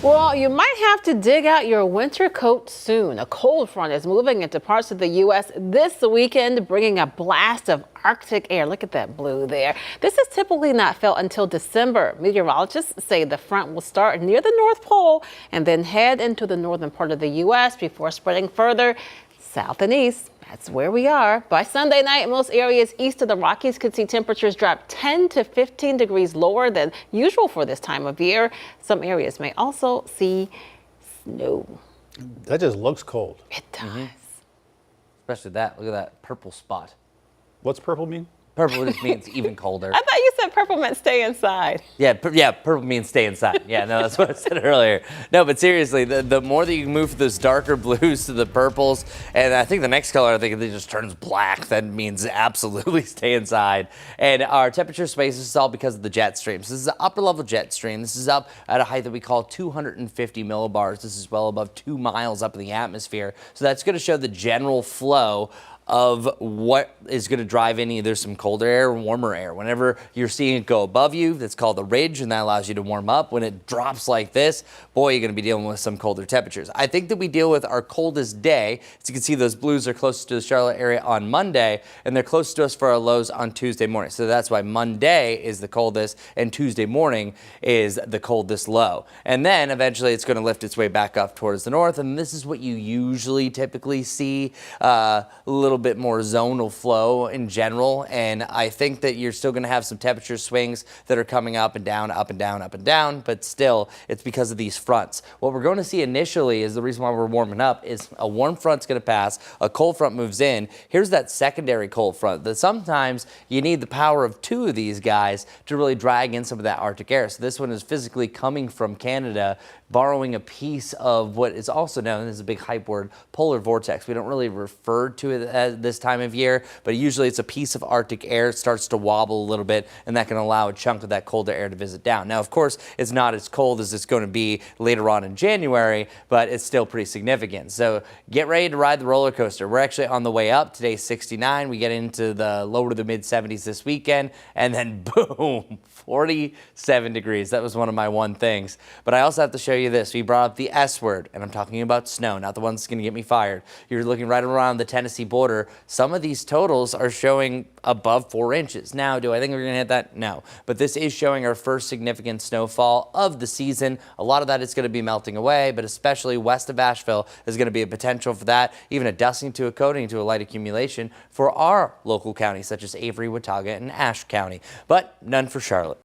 Well, you might have to dig out your winter coat soon. A cold front is moving into parts of the U.S. this weekend, bringing a blast of Arctic air. Look at that blue there. This is typically not felt until December. Meteorologists say the front will start near the North Pole and then head into the northern part of the U.S. before spreading further south and east. That's where we are. By Sunday night, most areas east of the Rockies could see temperatures drop 10 to 15 degrees lower than usual for this time of year. Some areas may also see snow. That just looks cold. It does. Especially that. Look at that purple spot. What's purple mean? Purple just means even colder. I thought you said purple meant stay inside. Yeah, purple means stay inside. Yeah, no, that's what I said earlier. No, but seriously, the more that you move from those darker blues to the purples, and I think the next color, I think it just turns black. That means absolutely stay inside. And our temperature space, this is all because of the jet streams. This is an upper level jet stream. This is up at a height that we call 250 millibars. This is well above 2 miles up in the atmosphere. So that's going to show the general flow of what is going to drive in either some colder air or warmer air. Whenever you're seeing it go above you, that's called a ridge, and that allows you to warm up. When it drops like this, boy, you're going to be dealing with some colder temperatures. I think that we deal with our coldest day. As you can see, those blues are close to the Charlotte area on Monday, and they're close to us for our lows on Tuesday morning. So that's why Monday is the coldest, and Tuesday morning is the coldest low. And then eventually it's going to lift its way back up towards the north, and this is what you usually typically see, a little bit more zonal flow in general, and I think that you're still going to have some temperature swings that are coming up and down, up and down, up and down, but still it's because of these fronts. What we're going to see initially is the reason why we're warming up is a warm front's going to pass, a cold front moves in. Here's that secondary cold front that sometimes you need the power of two of these guys to really drag in some of that Arctic air. So this one is physically coming from Canada, borrowing a piece of what is also known as a big hype word, polar vortex. We don't really refer to it at this time of year, but usually it's a piece of Arctic air. It starts to wobble a little bit, and that can allow a chunk of that colder air to visit down. Now, of course, it's not as cold as it's going to be later on in January, but it's still pretty significant. So get ready to ride the roller coaster. We're actually on the way up. Today's 69. We get into the lower to the mid 70s this weekend, and then boom, 47 degrees. That was one of my one things. But I also have to show you this. We brought up the S word, and I'm talking about snow, not the one that's going to get me fired. You're looking right around the Tennessee border. Some of these totals are showing above 4 inches. Now, do I think we're going to hit that? No. But this is showing our first significant snowfall of the season. A lot of that is going to be melting away, but especially west of Asheville is going to be a potential for that, even a dusting to a coating to a light accumulation for our local counties, such as Avery, Watauga, and Ashe County, but none for Charlotte.